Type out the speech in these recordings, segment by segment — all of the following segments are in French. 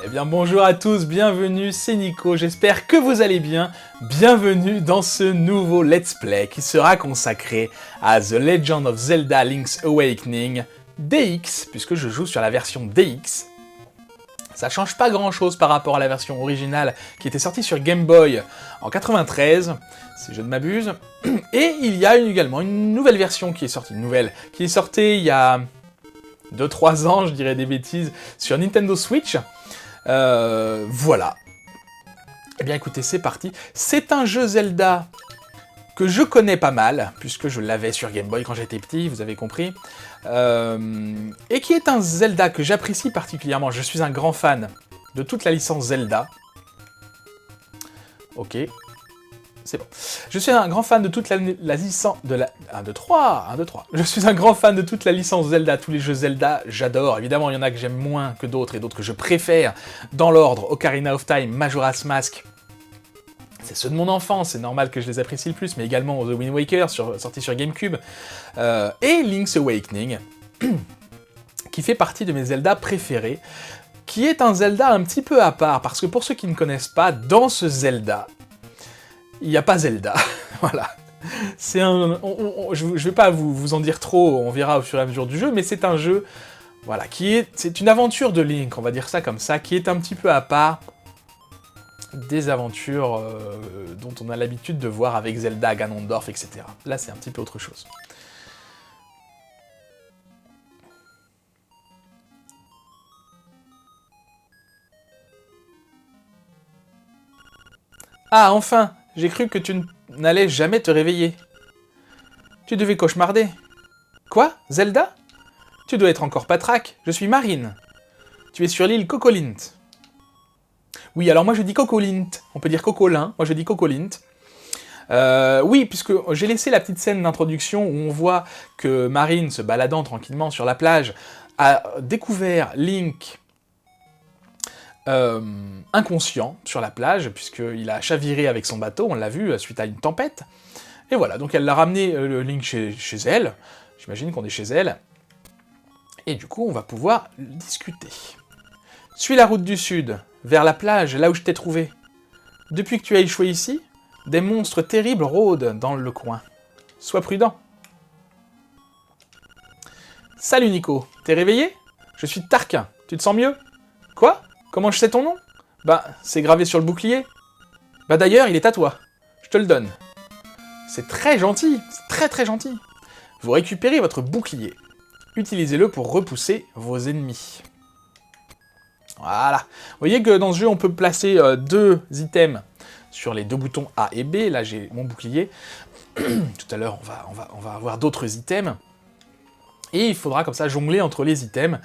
Eh bien bonjour à tous, bienvenue, c'est Nico, j'espère que vous allez bien. Bienvenue dans ce nouveau Let's Play qui sera consacré à The Legend of Zelda Link's Awakening DX, puisque je joue sur la version DX. Ça change pas grand chose par rapport à la version originale qui était sortie sur Game Boy en 93, si je ne m'abuse. Et il y a également une nouvelle version qui est sortie, qui est sortie il y a 2-3 ans, je dirais des bêtises, sur Nintendo Switch. Voilà. Eh bien écoutez, c'est parti. C'est un jeu Zelda que je connais pas mal, puisque je l'avais sur Game Boy quand j'étais petit, vous avez compris. Et qui est un Zelda que j'apprécie particulièrement. Je suis un grand fan de toute la licence Zelda. Ok. C'est bon. Je suis un grand fan de toute la licence... de la... 1, 2, 3, 1, 2, 3. Je suis un grand fan de toute la licence Zelda, tous les jeux Zelda, j'adore. Évidemment, il y en a que j'aime moins que d'autres, et d'autres que je préfère. Dans l'ordre, Ocarina of Time, Majora's Mask. C'est ceux de mon enfance, c'est normal que je les apprécie le plus, mais également The Wind Waker, sorti sur GameCube. Et Link's Awakening, qui fait partie de mes Zelda préférés, qui est un Zelda un petit peu à part, parce que pour ceux qui ne connaissent pas, dans ce Zelda, il n'y a pas Zelda, voilà. C'est un... je ne vais pas vous en dire trop, on verra au fur et à mesure du jeu, mais c'est un jeu, voilà, c'est une aventure de Link, on va dire ça comme ça, qui est un petit peu à part des aventures dont on a l'habitude de voir avec Zelda, Ganondorf, etc. Là, c'est un petit peu autre chose. Ah, enfin! J'ai cru que tu n'allais jamais te réveiller. Tu devais cauchemarder. Quoi? Zelda? Tu dois être encore patraque. Je suis Marine. Tu es sur l'île Cocolint. Oui, alors moi je dis Cocolint. On peut dire Cocolin. Moi je dis Cocolint. Oui, puisque j'ai laissé la petite scène d'introduction où on voit que Marine, se baladant tranquillement sur la plage, a découvert Link inconscient sur la plage, puisqu'il a chaviré avec son bateau, on l'a vu, suite à une tempête. Et voilà, donc elle l'a ramené le Link chez elle, j'imagine qu'on est chez elle, et du coup on va pouvoir discuter. Suis la route du sud, vers la plage, là où je t'ai trouvé. Depuis que tu as échoué ici, des monstres terribles rôdent dans le coin. Sois prudent. Salut Nico, t'es réveillé? Je suis Tarquin, tu te sens mieux? Quoi? Comment je sais ton nom? Bah, c'est gravé sur le bouclier. Bah d'ailleurs, il est à toi. Je te le donne. C'est très gentil, c'est très très gentil. Vous récupérez votre bouclier. Utilisez-le pour repousser vos ennemis. Voilà. Vous voyez que dans ce jeu, on peut placer 2 items sur les 2 boutons A et B. Là, j'ai mon bouclier. Tout à l'heure, on va avoir d'autres items. Et il faudra comme ça jongler entre les items.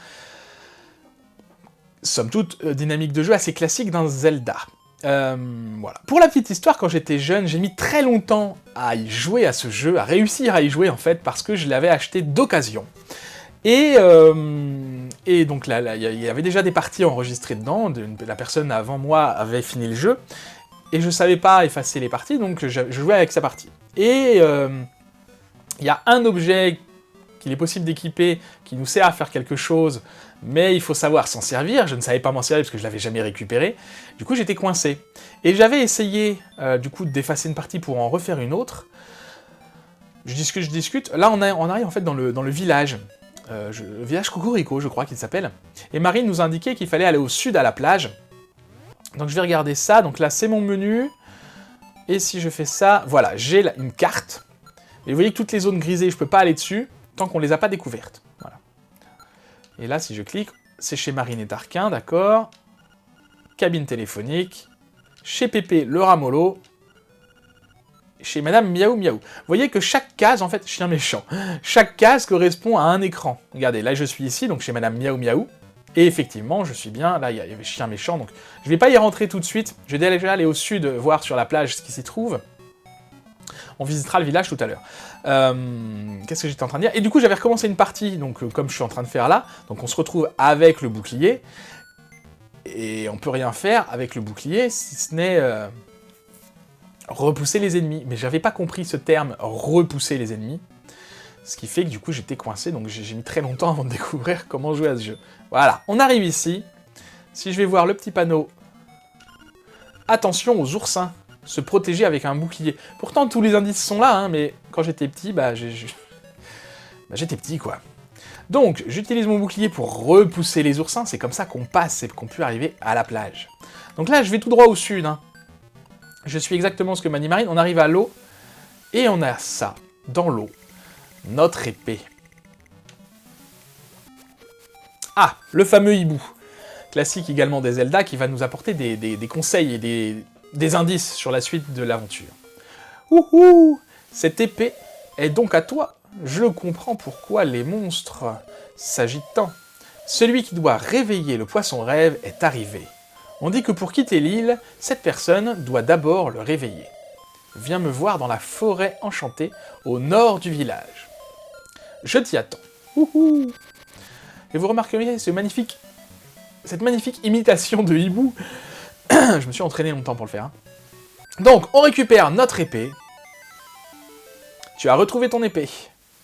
Somme toute, dynamique de jeu assez classique dans Zelda. Voilà. Pour la petite histoire, quand j'étais jeune, j'ai mis très longtemps à y jouer à ce jeu, à réussir à y jouer en fait, parce que je l'avais acheté d'occasion. Et donc là, il y avait déjà des parties enregistrées dedans, la personne avant moi avait fini le jeu, et je savais pas effacer les parties, donc je jouais avec sa partie. Et il y a un objet qu'il est possible d'équiper, qui nous sert à faire quelque chose, mais il faut savoir s'en servir. Je ne savais pas m'en servir parce que je l'avais jamais récupéré. Du coup, j'étais coincé. Et j'avais essayé, du coup, d'effacer une partie pour en refaire une autre. Je discute. Là, on arrive en fait dans le village. Le village Cocorico, je crois qu'il s'appelle. Et Marine nous a indiqué qu'il fallait aller au sud à la plage. Donc je vais regarder ça. Donc là, c'est mon menu. Et si je fais ça, voilà, j'ai une carte. Et vous voyez que toutes les zones grisées, je ne peux pas aller dessus tant qu'on ne les a pas découvertes. Voilà. Et là, si je clique, c'est chez Marine et Tarquin, d'accord. Cabine téléphonique. Chez Pépé, le Ramolo. Chez Madame Miaou Miaou. Vous voyez que chaque case, en fait, chien méchant, chaque case correspond à un écran. Regardez, là je suis ici, donc chez Madame Miaou Miaou, et effectivement, je suis bien, là il y avait chien méchant, donc je vais pas y rentrer tout de suite, je vais déjà aller au sud, voir sur la plage ce qui s'y trouve. On visitera le village tout à l'heure. Qu'est-ce que j'étais en train de dire? Et du coup, j'avais recommencé une partie, donc comme je suis en train de faire là, donc on se retrouve avec le bouclier, et on peut rien faire avec le bouclier, si ce n'est... repousser les ennemis. Mais j'avais pas compris ce terme, repousser les ennemis. Ce qui fait que du coup j'étais coincé, donc j'ai mis très longtemps avant de découvrir comment jouer à ce jeu. Voilà, on arrive ici. Si je vais voir le petit panneau... Attention aux oursins, se protéger avec un bouclier. Pourtant tous les indices sont là, hein, mais quand j'étais petit, j'étais petit quoi. Donc j'utilise mon bouclier pour repousser les oursins, c'est comme ça qu'on passe et qu'on peut arriver à la plage. Donc là je vais tout droit au sud, hein. Je suis exactement ce que m'a dit Marine, on arrive à l'eau, et on a ça, dans l'eau, notre épée. Ah, le fameux hibou, classique également des Zelda, qui va nous apporter des conseils et des indices sur la suite de l'aventure. Ouhou, cette épée est donc à toi, je comprends pourquoi les monstres s'agitent tant. Celui qui doit réveiller le poisson rêve est arrivé. On dit que pour quitter l'île, cette personne doit d'abord le réveiller. Viens me voir dans la forêt enchantée, au nord du village. Je t'y attends. Ouhou. Et vous remarquerez cette magnifique imitation de hibou. Je me suis entraîné longtemps pour le faire. Hein. Donc, on récupère notre épée. Tu as retrouvé ton épée.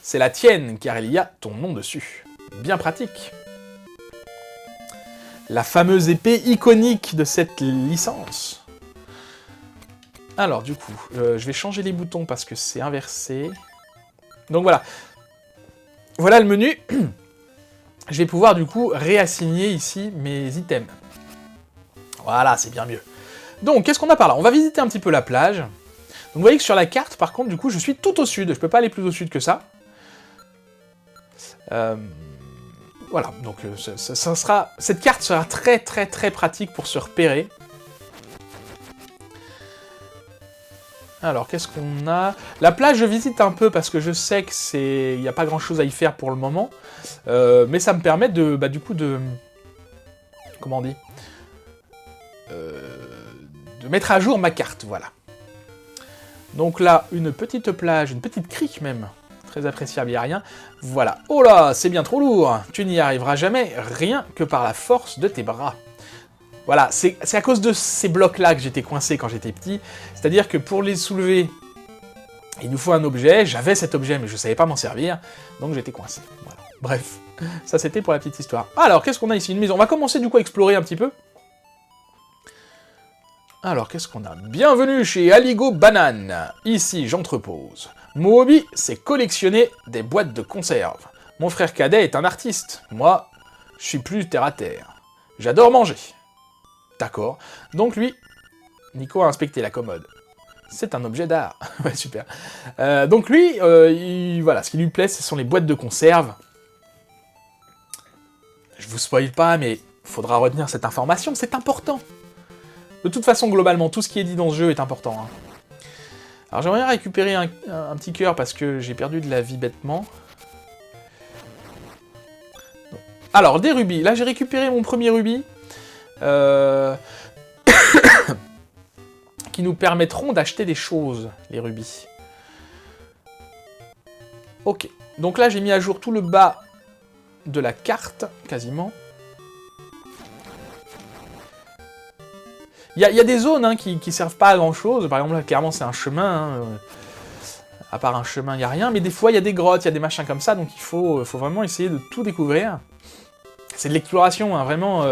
C'est la tienne, car il y a ton nom dessus. Bien pratique. La fameuse épée iconique de cette licence. Alors, du coup, je vais changer les boutons parce que c'est inversé. Donc voilà. Voilà le menu. Je vais pouvoir, du coup, réassigner ici mes items. Voilà, c'est bien mieux. Donc, qu'est-ce qu'on a par là? On va visiter un petit peu la plage. Donc, vous voyez que sur la carte, par contre, du coup, je suis tout au sud. Je peux pas aller plus au sud que ça. Voilà, donc cette carte sera très très très pratique pour se repérer. Alors, qu'est-ce qu'on a? La plage, je visite un peu parce que je sais que il n'y a pas grand-chose à y faire pour le moment. Mais ça me permet de, du coup, de... Comment on dit? De mettre à jour ma carte, voilà. Donc là, une petite plage, une petite crique même. Très appréciable, il n'y a rien. Voilà. Oh là, c'est bien trop lourd. Tu n'y arriveras jamais, rien que par la force de tes bras. Voilà, c'est à cause de ces blocs-là que j'étais coincé quand j'étais petit. C'est-à-dire que pour les soulever, il nous faut un objet. J'avais cet objet, mais je ne savais pas m'en servir. Donc j'étais coincé. Voilà. Bref, ça c'était pour la petite histoire. Alors, qu'est-ce qu'on a ici? Une maison. On va commencer du coup à explorer un petit peu. Alors, qu'est-ce qu'on a? Bienvenue chez Aligo Banane. Ici, j'entrepose. Mon hobby, c'est collectionner des boîtes de conserve. Mon frère cadet est un artiste. Moi, je suis plus terre-à-terre. J'adore manger. D'accord. Donc lui, Nico a inspecté la commode. C'est un objet d'art. Ouais, super. Donc lui, voilà, ce qui lui plaît, ce sont les boîtes de conserve. Je vous spoil pas, mais il faudra retenir cette information, c'est important. De toute façon, globalement, tout ce qui est dit dans ce jeu est important. Hein. Alors j'aimerais récupérer un petit cœur parce que j'ai perdu de la vie bêtement. Alors, des rubis. Là, j'ai récupéré mon premier rubis. Qui nous permettront d'acheter des choses, les rubis. Ok. Donc là, j'ai mis à jour tout le bas de la carte, quasiment. Il y a des zones hein, qui servent pas à grand chose. Par exemple, là, clairement, c'est un chemin. Hein. À part un chemin, il n'y a rien. Mais des fois, il y a des grottes, il y a des machins comme ça. Donc il faut vraiment essayer de tout découvrir. C'est de l'exploration, hein, vraiment.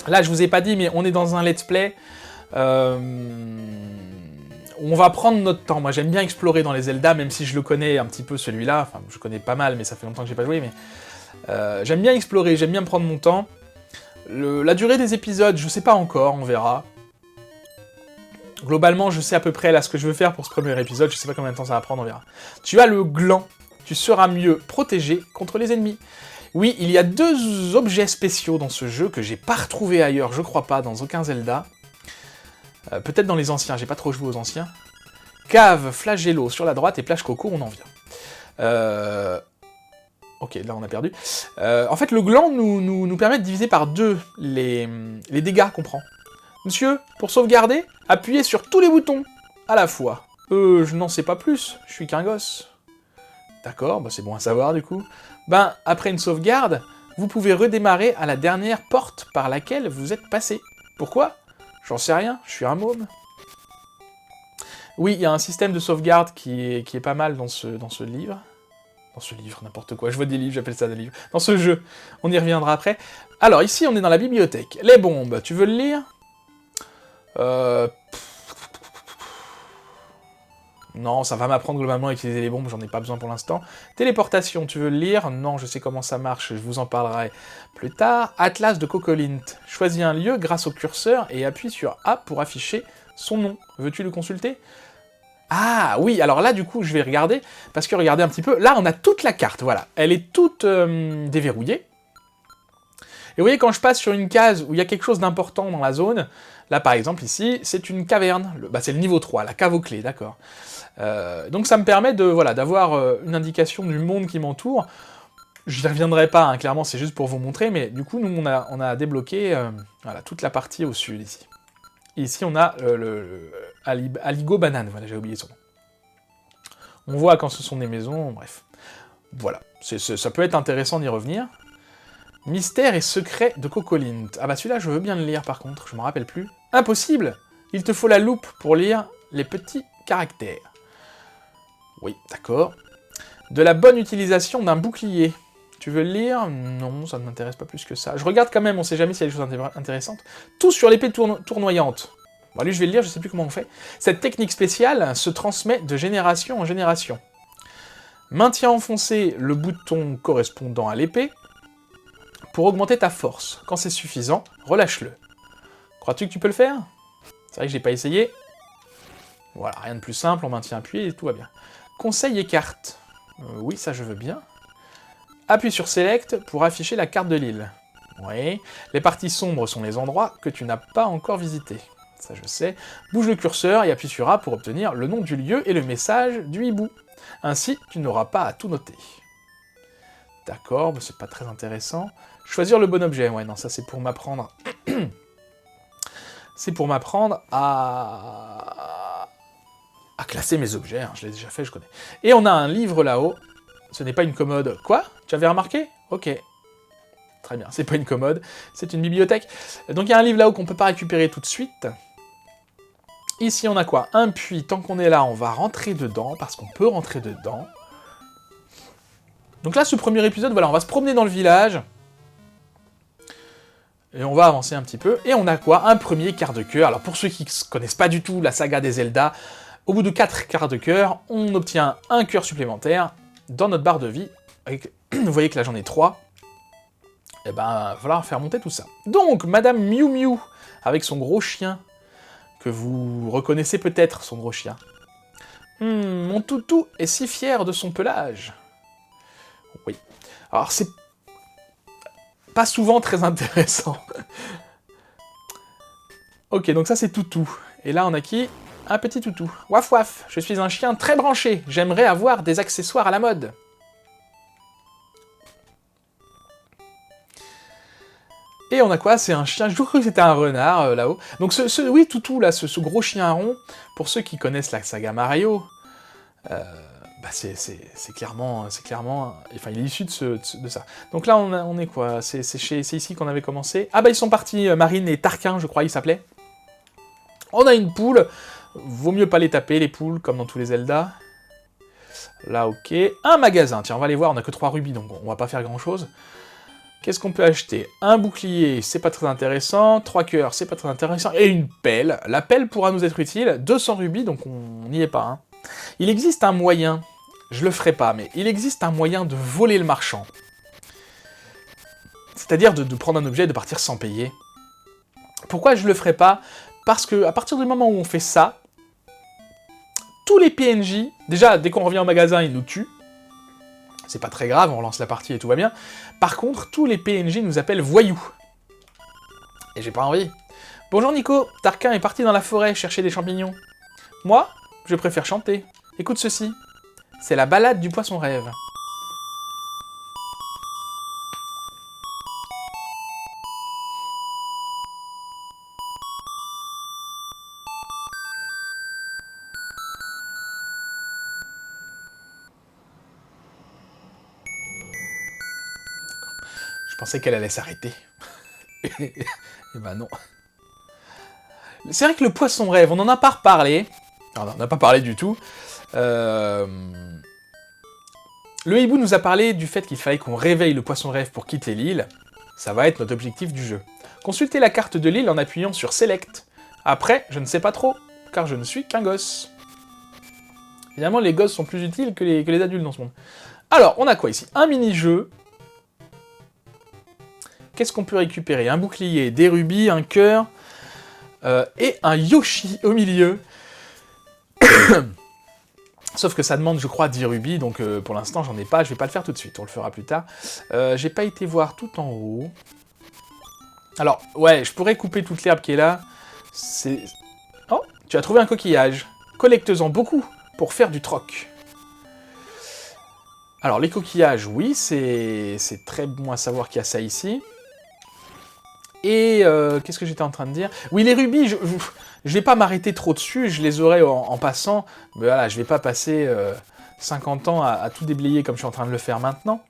Là, je vous ai pas dit, mais on est dans un let's play. on va prendre notre temps. Moi, j'aime bien explorer dans les Zelda, même si je le connais un petit peu celui-là. Enfin, je connais pas mal, mais ça fait longtemps que j'ai pas joué. Mais j'aime bien explorer, j'aime bien me prendre mon temps. La durée des épisodes, je sais pas encore, on verra. Globalement, je sais à peu près là ce que je veux faire pour ce premier épisode. Je sais pas combien de temps ça va prendre, on verra. Tu as le gland. Tu seras mieux protégé contre les ennemis. Oui, il y a 2 objets spéciaux dans ce jeu que j'ai pas retrouvé ailleurs, je crois pas, dans aucun Zelda. Peut-être dans les anciens, j'ai pas trop joué aux anciens. Cave, flagello sur la droite et plage coco, on en vient. Ok, là on a perdu. En fait, le gland nous permet de diviser par 2 les dégâts qu'on prend. Monsieur, pour sauvegarder, appuyez sur tous les boutons à la fois. Je n'en sais pas plus, je suis qu'un gosse. D'accord, bah c'est bon à savoir du coup. Ben, après une sauvegarde, vous pouvez redémarrer à la dernière porte par laquelle vous êtes passé. Pourquoi ? J'en sais rien, je suis un môme. Oui, il y a un système de sauvegarde qui est pas mal dans ce livre. Dans ce livre, n'importe quoi, je vois des livres, j'appelle ça des livres. Dans ce jeu, on y reviendra après. Alors, ici, on est dans la bibliothèque. Les bombes, tu veux le lire ? Non, ça va m'apprendre globalement à utiliser les bombes, j'en ai pas besoin pour l'instant. Téléportation, tu veux le lire? Non, je sais comment ça marche, je vous en parlerai plus tard. Atlas de Cocolint. Choisis un lieu grâce au curseur et appuie sur A pour afficher son nom. Veux-tu le consulter? Ah oui, alors là du coup je vais regarder, parce que regardez un petit peu, là on a toute la carte, voilà. Elle est toute déverrouillée. Et vous voyez, quand je passe sur une case où il y a quelque chose d'important dans la zone, là par exemple ici, c'est une caverne, c'est le niveau 3, la cave aux clés, d'accord. Donc ça me permet d'avoir une indication du monde qui m'entoure. Je n'y reviendrai pas, hein, clairement c'est juste pour vous montrer, mais du coup nous on a débloqué toute la partie au sud ici. Et ici on a Aligo Banane, voilà j'ai oublié son nom. On voit quand ce sont des maisons, bref. Voilà, ça peut être intéressant d'y revenir. Mystère et secret de Cocolint. Ah bah celui-là, je veux bien le lire par contre, je me rappelle plus. Impossible! Il te faut la loupe pour lire les petits caractères. Oui, d'accord. De la bonne utilisation d'un bouclier. Tu veux le lire? Non, ça ne m'intéresse pas plus que ça. Je regarde quand même, on sait jamais s'il y a des choses intéressantes. Tout sur l'épée tournoyante. Bon, lui, je vais le lire, je sais plus comment on fait. Cette technique spéciale se transmet de génération en génération. Maintiens enfoncé le bouton correspondant à l'épée pour augmenter ta force. Quand c'est suffisant, relâche-le. Crois-tu que tu peux le faire? C'est vrai que j'ai pas essayé. Voilà, rien de plus simple, on maintient appuyé et tout va bien. Conseil et carte. Oui, ça je veux bien. Appuie sur Select pour afficher la carte de l'île. Oui. Les parties sombres sont les endroits que tu n'as pas encore visités. Ça je sais. Bouge le curseur et appuie sur A pour obtenir le nom du lieu et le message du hibou. Ainsi, tu n'auras pas à tout noter. D'accord, mais c'est pas très intéressant. Choisir le bon objet, ouais, non, ça c'est pour m'apprendre... c'est pour m'apprendre à classer mes objets, hein. Je l'ai déjà fait, je connais. Et on a un livre là-haut, ce n'est pas une commode. Quoi? Tu avais remarqué? Ok. Très bien, c'est pas une commode, c'est une bibliothèque. Donc il y a un livre là-haut qu'on peut pas récupérer tout de suite. Ici on a quoi? Un puits, tant qu'on est là, on va rentrer dedans, parce qu'on peut rentrer dedans. Donc là, ce premier épisode, voilà, on va se promener dans le village. Et on va avancer un petit peu. Et on a quoi? Un premier quart de cœur. Alors pour ceux qui ne connaissent pas du tout la saga des Zelda, au bout de 4 quarts de cœur, on obtient un cœur supplémentaire dans notre barre de vie. Vous voyez que là j'en ai 3. Et ben, il va falloir faire monter tout ça. Donc, Madame Miu Miu, avec son gros chien, que vous reconnaissez peut-être, son gros chien. Mon toutou est si fier de son pelage. Oui. Alors, c'est pas souvent très intéressant. Ok, donc ça c'est toutou. Et là, on a qui? Un petit toutou. Waf waf, je suis un chien très branché. J'aimerais avoir des accessoires à la mode. Et on a quoi? C'est un chien, je crois que c'était un renard là-haut. Donc oui, toutou, là, ce gros chien rond, pour ceux qui connaissent la saga Mario, c'est clairement, enfin il est issu de ça. Donc là on est quoi? C'est ici qu'on avait commencé. Ah bah ils sont partis, Marine et Tarquin, je crois, ils s'appelaient. On a une poule, vaut mieux pas les taper les poules, comme dans tous les Zelda. Là ok, un magasin, tiens on va aller voir, on a que 3 rubis, donc on va pas faire grand chose. Qu'est-ce qu'on peut acheter? Un bouclier, c'est pas très intéressant. 3 cœurs, c'est pas très intéressant. Et une pelle. La pelle pourra nous être utile. 200 rubis, donc on n'y est pas. Hein. Il existe un moyen, je le ferai pas, mais il existe un moyen de voler le marchand. C'est-à-dire de prendre un objet et de partir sans payer. Pourquoi je le ferai pas? Parce que à partir du moment où on fait ça, tous les PNJ, déjà, dès qu'on revient au magasin, ils nous tuent. C'est pas très grave, on relance la partie et tout va bien. Par contre, tous les PNJ nous appellent voyous. Et j'ai pas envie. Bonjour Nico, Tarquin est parti dans la forêt chercher des champignons. Moi, je préfère chanter. Écoute ceci. C'est la balade du poisson rêve. Je pensais qu'elle allait s'arrêter. Et ben non. C'est vrai que le poisson rêve, on n'en a pas reparlé. Alors, on n'a pas parlé du tout. Le hibou nous a parlé du fait qu'il fallait qu'on réveille le poisson rêve pour quitter l'île. Ça va être notre objectif du jeu. Consultez la carte de l'île en appuyant sur Select. Après, je ne sais pas trop, car je ne suis qu'un gosse. Évidemment, les gosses sont plus utiles que les adultes dans ce monde. Alors, on a quoi ici? Un mini-jeu. Qu'est-ce qu'on peut récupérer? Un bouclier, des rubis, un cœur, et un Yoshi au milieu. Sauf que ça demande, je crois, 10 rubis, donc pour l'instant, j'en ai pas, je vais pas le faire tout de suite, on le fera plus tard. J'ai pas été voir tout en haut. Alors, ouais, je pourrais couper toute l'herbe qui est là. C'est... Oh, tu as trouvé un coquillage. Collecte-en beaucoup pour faire du troc. Alors, les coquillages, oui, c'est très bon à savoir qu'il y a ça ici. Et qu'est-ce que j'étais en train de dire? Oui, les rubis, je vais pas m'arrêter trop dessus, je les aurai en passant. Mais voilà, je vais pas passer 50 ans à tout déblayer comme je suis en train de le faire maintenant.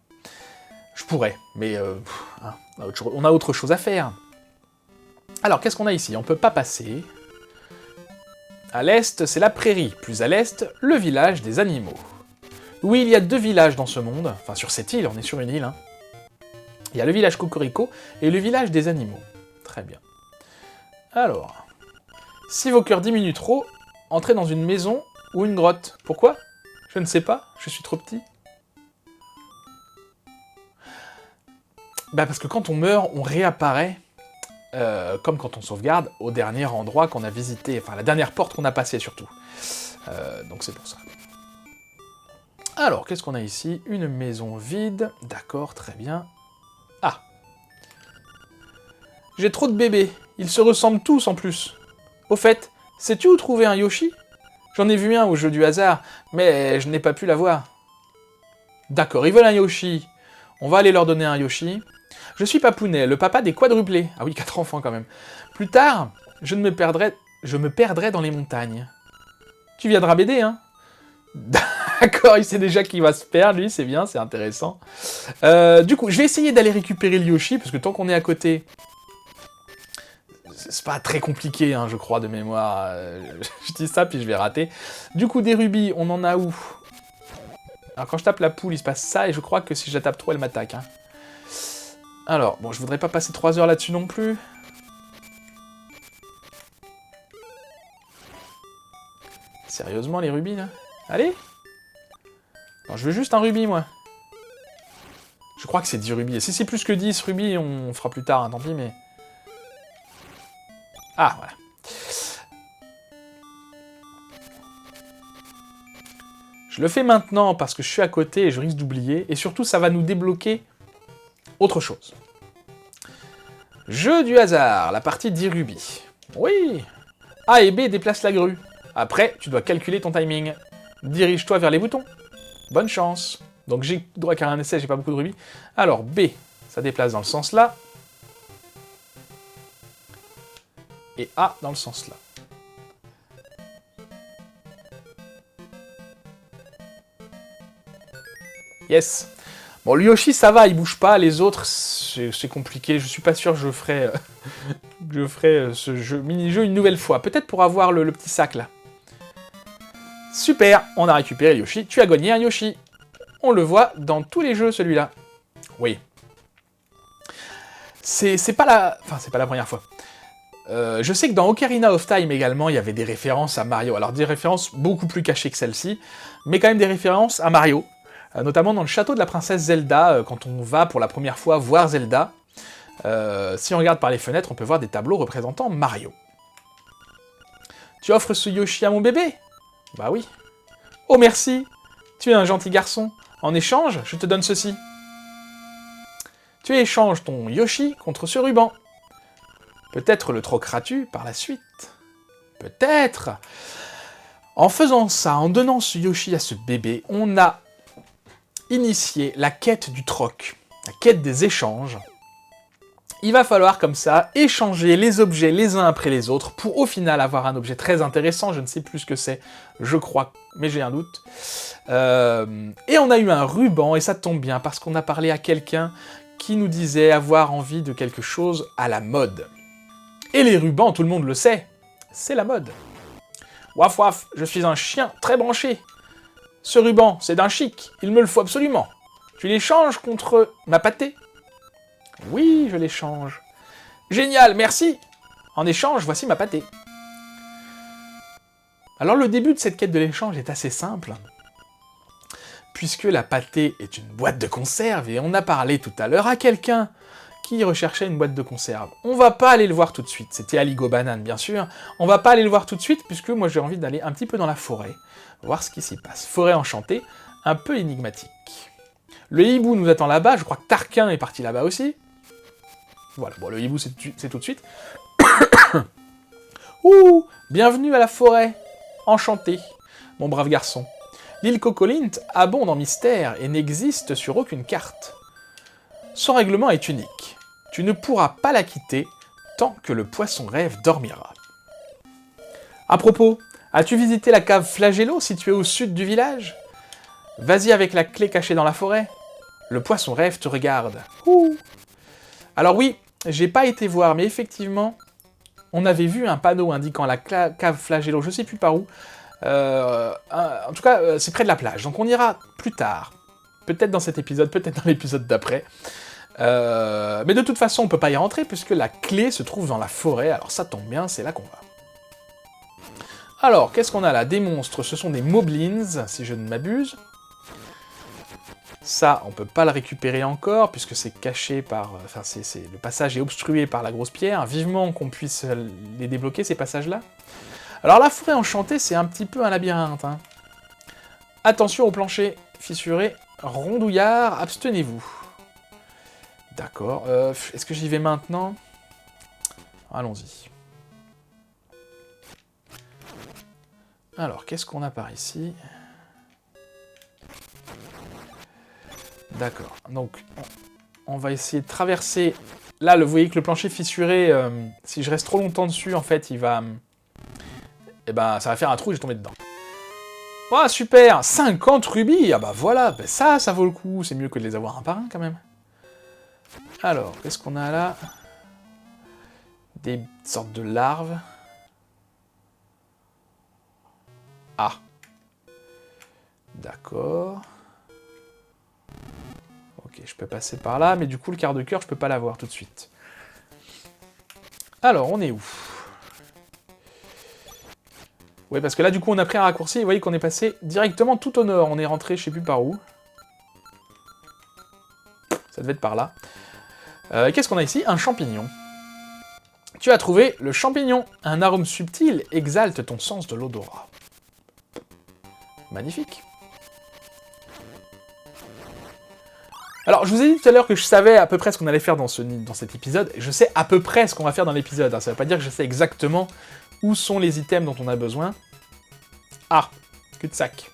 Je pourrais, mais hein, on a autre chose à faire. Alors, qu'est-ce qu'on a ici? On peut pas passer. À l'est, c'est la prairie. Plus à l'est, le village des animaux. Oui, il y a 2 villages dans ce monde. Enfin, sur cette île, on est sur une île, hein. Il y a le village Cocorico et le village des animaux. Très bien. Alors, si vos cœurs diminuent trop, entrez dans une maison ou une grotte. Pourquoi? Je ne sais pas, je suis trop petit. Bah parce que quand on meurt, on réapparaît, comme quand on sauvegarde, au dernier endroit qu'on a visité, enfin la dernière porte qu'on a passée surtout. Donc c'est pour ça. Alors, qu'est-ce qu'on a ici? Une maison vide, d'accord, très bien. Ah! J'ai trop de bébés, ils se ressemblent tous en plus. Au fait, sais-tu où trouver un Yoshi? J'en ai vu un au jeu du hasard, mais je n'ai pas pu l'avoir. D'accord, ils veulent un Yoshi. On va aller leur donner un Yoshi. Je suis Papounet, le papa des quadruplés. Ah oui, 4 enfants quand même. Plus tard, je me perdrai dans les montagnes. Tu viendras m'aider, hein? D'accord, il sait déjà qu'il va se perdre, lui, c'est bien, c'est intéressant. Du coup, je vais essayer d'aller récupérer le Yoshi, parce que tant qu'on est à côté... C'est pas très compliqué, hein, je crois, de mémoire. Je dis ça, puis je vais rater. Du coup, des rubis, on en a où? Alors, quand je tape la poule, il se passe ça, et je crois que si je la tape trop, elle m'attaque. Hein. Alors, bon, je voudrais pas passer 3 heures là-dessus non plus. Sérieusement, les rubis, là? Allez! Non, je veux juste un rubis, moi. Je crois que c'est 10 rubis. Et si c'est plus que 10 rubis, on fera plus tard, hein, tant pis, mais... Ah, voilà. Je le fais maintenant parce que je suis à côté et je risque d'oublier. Et surtout, ça va nous débloquer autre chose. Jeu du hasard, la partie 10 rubis. Oui! A et B déplacent la grue. Après, tu dois calculer ton timing. Dirige-toi vers les boutons. Bonne chance. Donc j'ai droit qu'à un essai, j'ai pas beaucoup de rubis. Alors, B, ça déplace dans le sens là. Et A dans le sens là. Yes. Bon, le Yoshi, ça va, il bouge pas. Les autres, c'est compliqué. Je suis pas sûr que je ferai, ce mini-jeu une nouvelle fois. Peut-être pour avoir le petit sac, là. Super, on a récupéré le Yoshi. Tu as gagné un Yoshi. On le voit dans tous les jeux, celui-là. Oui. c'est pas la... Enfin, c'est pas la première fois. Je sais que dans Ocarina of Time également, il y avait des références à Mario. Alors des références beaucoup plus cachées que celle-ci, mais quand même des références à Mario. Notamment dans le château de la princesse Zelda, quand on va pour la première fois voir Zelda. Si on regarde par les fenêtres, on peut voir des tableaux représentant Mario. Tu offres ce Yoshi à mon bébé? Bah oui. Oh merci, tu es un gentil garçon. En échange, je te donne ceci. Tu échanges ton Yoshi contre ce ruban. Peut-être le troqueras-tu par la suite. Peut-être. En faisant ça, en donnant ce Yoshi à ce bébé, on a initié la quête du troc, la quête des échanges. Il va falloir comme ça échanger les objets les uns après les autres pour au final avoir un objet très intéressant, je ne sais plus ce que c'est, je crois, mais j'ai un doute. Et on a eu un ruban, et ça tombe bien, parce qu'on a parlé à quelqu'un qui nous disait avoir envie de quelque chose à la mode. Et les rubans, tout le monde le sait, c'est la mode. Waf waf, je suis un chien très branché. Ce ruban, c'est d'un chic, il me le faut absolument. Tu l'échanges contre ma pâtée? Oui, je l'échange. Génial, merci. En échange, voici ma pâtée. Alors le début de cette quête de l'échange est assez simple, puisque la pâtée est une boîte de conserve, et on a parlé tout à l'heure à quelqu'un qui recherchait une boîte de conserve. On va pas aller le voir tout de suite, c'était Aligo Banane bien sûr, on va pas aller le voir tout de suite, puisque moi j'ai envie d'aller un petit peu dans la forêt, voir ce qui s'y passe. Forêt enchantée, un peu énigmatique. Le hibou nous attend là-bas, je crois que Tarquin est parti là-bas aussi. Voilà, bon le hibou c'est tout de suite. Ouh, bienvenue à la forêt enchantée, mon brave garçon. L'île Cocolint abonde en mystère et n'existe sur aucune carte. Son règlement est unique. Tu ne pourras pas la quitter tant que le poisson-rêve dormira. À propos, as-tu visité la cave Flagello située au sud du village? Vas-y avec la clé cachée dans la forêt. Le poisson-rêve te regarde. Ouh. Alors oui, j'ai pas été voir, mais effectivement, on avait vu un panneau indiquant la cave Flagello, je sais plus par où. En tout cas, c'est près de la plage, donc on ira plus tard. Peut-être dans cet épisode, peut-être dans l'épisode d'après. Mais de toute façon, on peut pas y rentrer, puisque la clé se trouve dans la forêt, alors ça tombe bien, c'est là qu'on va. Alors, qu'est-ce qu'on a là? Des monstres, ce sont des moblins, si je ne m'abuse. Ça, on peut pas le récupérer encore, puisque c'est caché par... Enfin, le passage est obstrué par la grosse pierre. Vivement qu'on puisse les débloquer, ces passages-là. Alors, la forêt enchantée, c'est un petit peu un labyrinthe. Hein. Attention au plancher fissuré. Rondouillard, abstenez-vous. D'accord. Est-ce que j'y vais maintenant? Allons-y. Alors, qu'est-ce qu'on a par ici? D'accord. Donc, on va essayer de traverser... Là, vous voyez que le plancher fissuré, si je reste trop longtemps dessus, en fait, il va... Eh ben, ça va faire un trou et je vais tomber dedans. Oh, super! 50 rubis! Ah bah voilà, ben ça vaut le coup. C'est mieux que de les avoir un par un, quand même. Alors, qu'est-ce qu'on a là? Des sortes de larves. Ah. D'accord. Ok, je peux passer par là, mais du coup, le quart de cœur, je peux pas l'avoir tout de suite. Alors, on est où? Oui, parce que là, du coup, on a pris un raccourci, et vous voyez qu'on est passé directement tout au nord. On est rentré, je sais plus par où. Ça devait être par là. Qu'est-ce qu'on a ici? Un champignon. Tu as trouvé le champignon. Un arôme subtil exalte ton sens de l'odorat. Magnifique. Alors, je vous ai dit tout à l'heure que je savais à peu près ce qu'on allait faire dans cet épisode. Je sais à peu près ce qu'on va faire dans l'épisode. Hein. Ça veut pas dire que je sais exactement où sont les items dont on a besoin. Ah, cul-de-sac.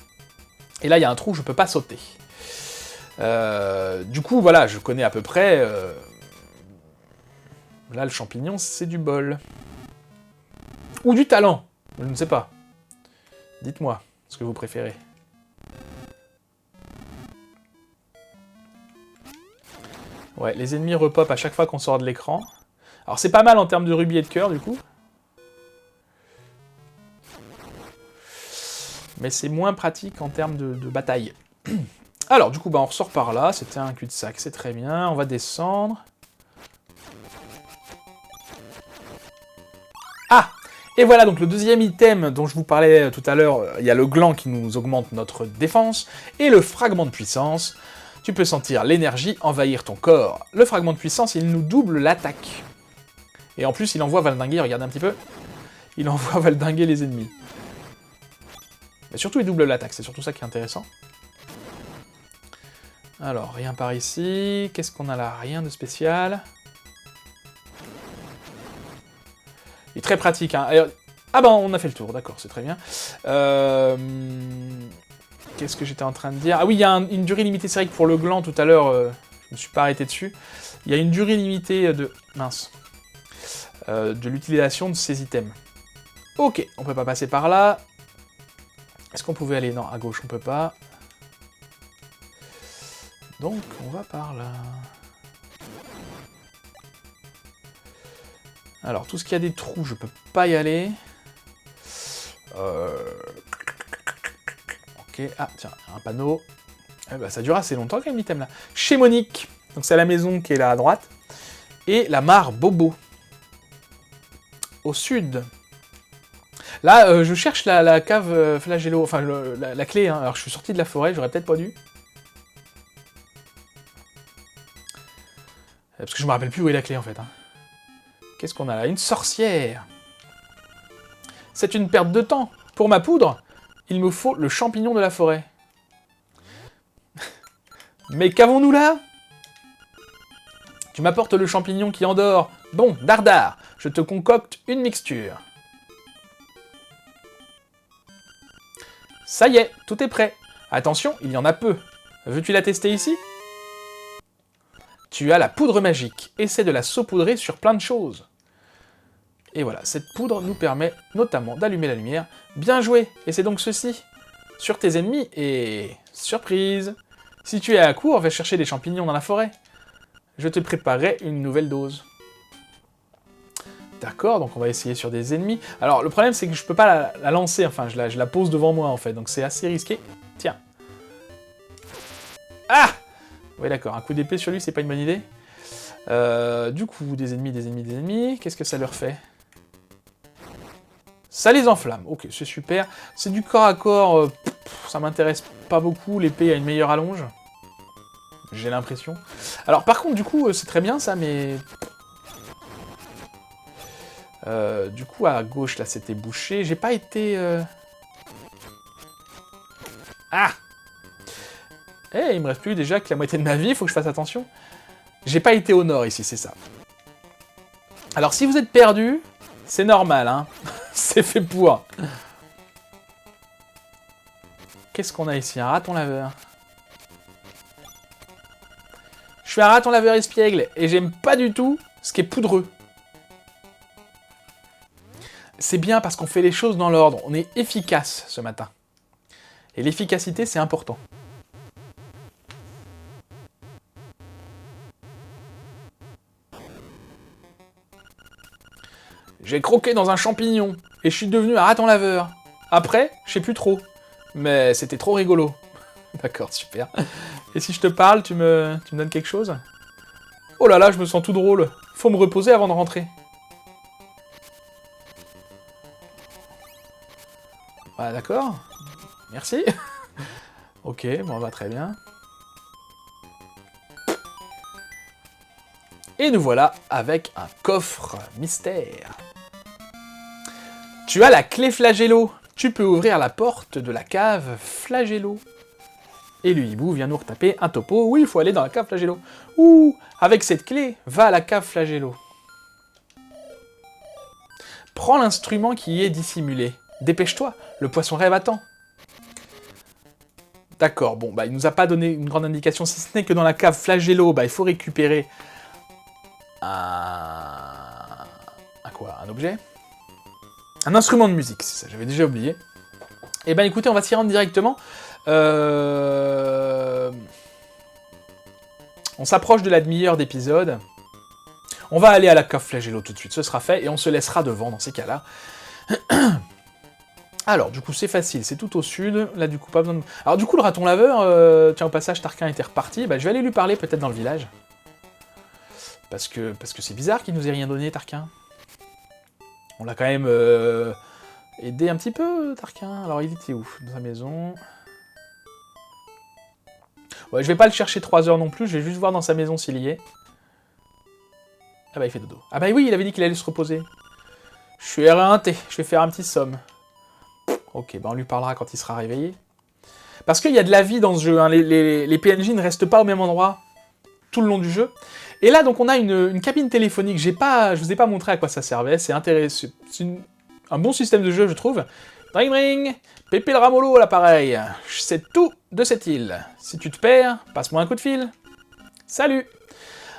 Et là, il y a un trou, je peux pas sauter. Du coup, voilà, je connais à peu près... Là, le champignon, c'est du bol. Ou du talent. Je ne sais pas. Dites-moi ce que vous préférez. Ouais, les ennemis repopent à chaque fois qu'on sort de l'écran. Alors, c'est pas mal en termes de rubis et de cœur, du coup. Mais c'est moins pratique en termes de bataille. Alors, du coup, bah, on ressort par là. C'était un cul-de-sac, c'est très bien. On va descendre. Et voilà donc le deuxième item dont je vous parlais tout à l'heure, il y a le gland qui nous augmente notre défense, et le fragment de puissance. Tu peux sentir l'énergie envahir ton corps. Le fragment de puissance, il nous double l'attaque. Et en plus, il envoie valdinguer, regardez un petit peu. Il envoie valdinguer les ennemis. Mais surtout, il double l'attaque, c'est surtout ça qui est intéressant. Alors, rien par ici. Qu'est-ce qu'on a là? Rien de spécial. Il est très pratique, hein. Ah ben, on a fait le tour, d'accord, c'est très bien. Qu'est-ce que j'étais en train de dire? Ah oui, il y a une durée limitée, c'est vrai que pour le gland, tout à l'heure, je me suis pas arrêté dessus. Il y a une durée limitée de... Mince. De l'utilisation de ces items. Ok, on peut pas passer par là. Est-ce qu'on pouvait aller? Non, à gauche, on peut pas. Donc, on va par là. Alors, tout ce qui a des trous, je peux pas y aller. Ok, ah, tiens, un panneau. Eh ben, ça dure assez longtemps, quand même, l'item, là. Chez Monique. Donc, c'est la maison qui est là, à droite. Et la mare Bobo. Au sud. Là, je cherche la cave flagello, enfin, la clé, hein. Alors, je suis sorti de la forêt, j'aurais peut-être pas dû. Parce que je me rappelle plus où est la clé, en fait, hein. Qu'est-ce qu'on a là? Une sorcière. C'est une perte de temps. Pour ma poudre, il me faut le champignon de la forêt. Mais qu'avons-nous là? Tu m'apportes le champignon qui endort. Bon, dardard, je te concocte une mixture. Ça y est, tout est prêt. Attention, il y en a peu. Veux-tu la tester ici? Tu as la poudre magique. Essaie de la saupoudrer sur plein de choses. Et voilà, cette poudre nous permet notamment d'allumer la lumière. Bien joué! Et c'est donc ceci. Sur tes ennemis et... Surprise! Si tu es à court, va chercher des champignons dans la forêt. Je te préparerai une nouvelle dose. D'accord, donc on va essayer sur des ennemis. Alors, le problème, c'est que je peux pas la lancer. Enfin, je la pose devant moi, en fait. Donc c'est assez risqué. Tiens. Ah! Oui, d'accord. Un coup d'épée sur lui, c'est pas une bonne idée. Du coup, des ennemis. Qu'est-ce que ça leur fait? Ça les enflamme. Ok, c'est super. C'est du corps à corps. Ça m'intéresse pas beaucoup. L'épée a une meilleure allonge. J'ai l'impression. Alors, par contre, du coup, c'est très bien ça, mais... du coup, à gauche, là, c'était bouché. J'ai pas été... Ah! Eh, il me reste plus déjà que la moitié de ma vie, il faut que je fasse attention. J'ai pas été au nord ici, c'est ça. Alors, si vous êtes perdu, c'est normal, hein. C'est fait pour. Qu'est-ce qu'on a ici? Un raton laveur. Je suis un raton laveur espiègle, et j'aime pas du tout ce qui est poudreux. C'est bien parce qu'on fait les choses dans l'ordre. On est efficace ce matin. Et l'efficacité, c'est important. J'ai croqué dans un champignon, et je suis devenu un raton laveur. Après, je sais plus trop. Mais c'était trop rigolo. D'accord, super. Et si je te parle, tu me donnes quelque chose? Oh là là, je me sens tout drôle. Faut me reposer avant de rentrer. Ah, d'accord. Merci. Ok, bon, bah très bien. Et nous voilà avec un coffre mystère. Tu as la clé flagello. Tu peux ouvrir la porte de la cave flagello. Et le hibou vient nous retaper un topo. Oui, il faut aller dans la cave flagello. Ouh, avec cette clé, va à la cave flagello. Prends l'instrument qui y est dissimulé. Dépêche-toi, le poisson rêve attend. D'accord, bon, bah il nous a pas donné une grande indication, si ce n'est que dans la cave flagello, bah il faut récupérer un objet? Un instrument de musique, c'est ça, j'avais déjà oublié. Eh ben écoutez, on va s'y rendre directement. On s'approche de la demi-heure d'épisode. On va aller à la cave flagello tout de suite, ce sera fait, et on se laissera devant dans ces cas-là. Alors, du coup, c'est facile, c'est tout au sud. Là, du coup, pas besoin de... Alors, du coup, le raton laveur, tiens, au passage, Tarquin était reparti. Bah, je vais aller lui parler, peut-être, dans le village. Parce que c'est bizarre qu'il nous ait rien donné, Tarquin. On l'a quand même aidé un petit peu, Tarquin. Alors, il était où? Dans sa maison. Ouais, je vais pas le chercher 3 heures non plus, je vais juste voir dans sa maison s'il y est. Ah bah, il fait dodo. Ah bah oui, il avait dit qu'il allait se reposer. Je suis éreinté, je vais faire un petit somme. Ok, bah on lui parlera quand il sera réveillé. Parce qu'il y a de la vie dans ce jeu, hein. Les PNJ ne restent pas au même endroit tout le long du jeu. Et là, donc, on a une cabine téléphonique. Je vous ai pas montré à quoi ça servait. C'est intéressant. C'est un bon système de jeu, je trouve. Ring ring, Pépé le Ramolo à l'appareil. Je sais tout de cette île. Si tu te perds, passe-moi un coup de fil. Salut.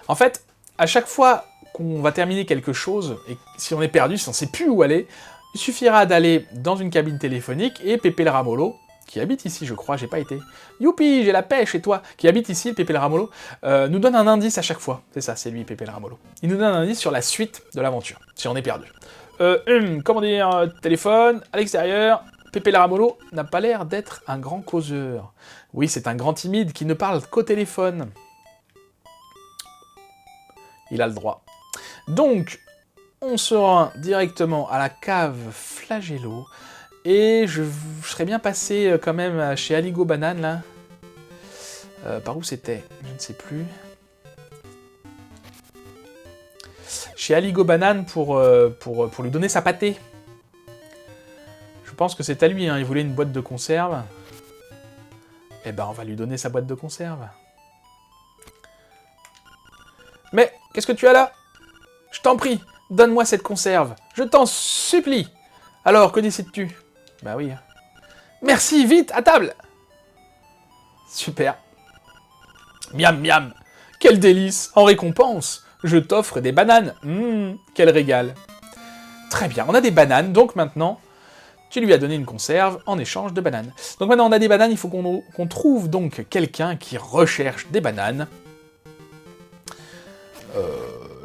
En fait, à chaque fois qu'on va terminer quelque chose, et si on est perdu, si on sait plus où aller, il suffira d'aller dans une cabine téléphonique et Pépé le Ramolo, qui habite ici, je crois, j'ai pas été. Youpi, j'ai la pêche, et toi, qui habite ici, le Pépé le Ramolo, nous donne un indice à chaque fois. C'est ça, c'est lui, Pépé le Ramolo. Il nous donne un indice sur la suite de l'aventure, si on est perdu. Comment dire, téléphone, à l'extérieur, Pépé le Ramolo n'a pas l'air d'être un grand causeur. Oui, c'est un grand timide qui ne parle qu'au téléphone. Il a le droit. Donc, on se rend directement à la cave Flagello. Et je serais bien passé quand même chez Aligo Banane, là. Par où c'était? Je ne sais plus. Chez Aligo Banane pour lui donner sa pâtée. Je pense que c'est à lui, hein. Il voulait une boîte de conserve. Eh ben, on va lui donner sa boîte de conserve. Mais, qu'est-ce que tu as là? Je t'en prie, donne-moi cette conserve. Je t'en supplie. Alors, que décides-tu? Bah oui. Merci, vite, à table. Super. Miam, miam. Quel délice. En récompense, je t'offre des bananes. Quel régal. Très bien, on a des bananes, donc maintenant, tu lui as donné une conserve en échange de bananes. Donc maintenant, on a des bananes, il faut qu'on trouve donc quelqu'un qui recherche des bananes.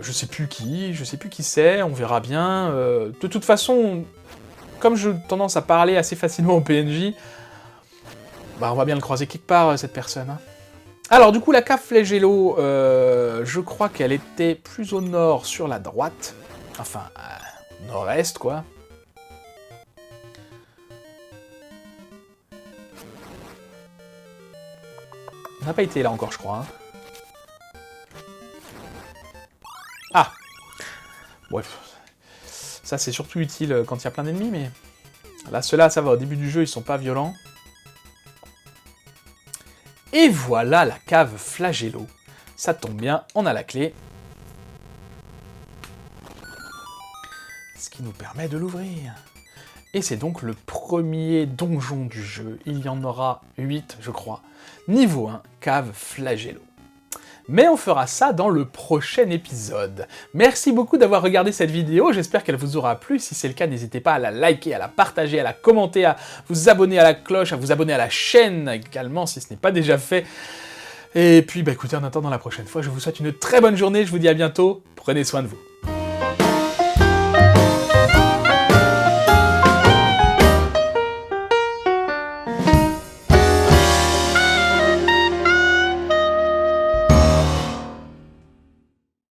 Je sais plus qui c'est, on verra bien. De toute façon, comme j'ai tendance à parler assez facilement au PNJ, bah on va bien le croiser quelque part, cette personne. Hein. Alors du coup, la cave Flagello, je crois qu'elle était plus au nord sur la droite. Enfin, nord-est, quoi. On n'a pas été là encore, je crois. Hein. Ah! Bref. Ça, c'est surtout utile quand il y a plein d'ennemis, mais... Là, ceux-là, ça va, au début du jeu, ils sont pas violents. Et voilà la cave Flagello. Ça tombe bien, on a la clé. Ce qui nous permet de l'ouvrir. Et c'est donc le premier donjon du jeu. Il y en aura 8, je crois. Niveau 1, cave Flagello. Mais on fera ça dans le prochain épisode. Merci beaucoup d'avoir regardé cette vidéo, j'espère qu'elle vous aura plu. Si c'est le cas, n'hésitez pas à la liker, à la partager, à la commenter, à vous abonner à la cloche, à vous abonner à la chaîne également si ce n'est pas déjà fait. Et puis, bah écoutez, en attendant la prochaine fois, je vous souhaite une très bonne journée, je vous dis à bientôt, prenez soin de vous.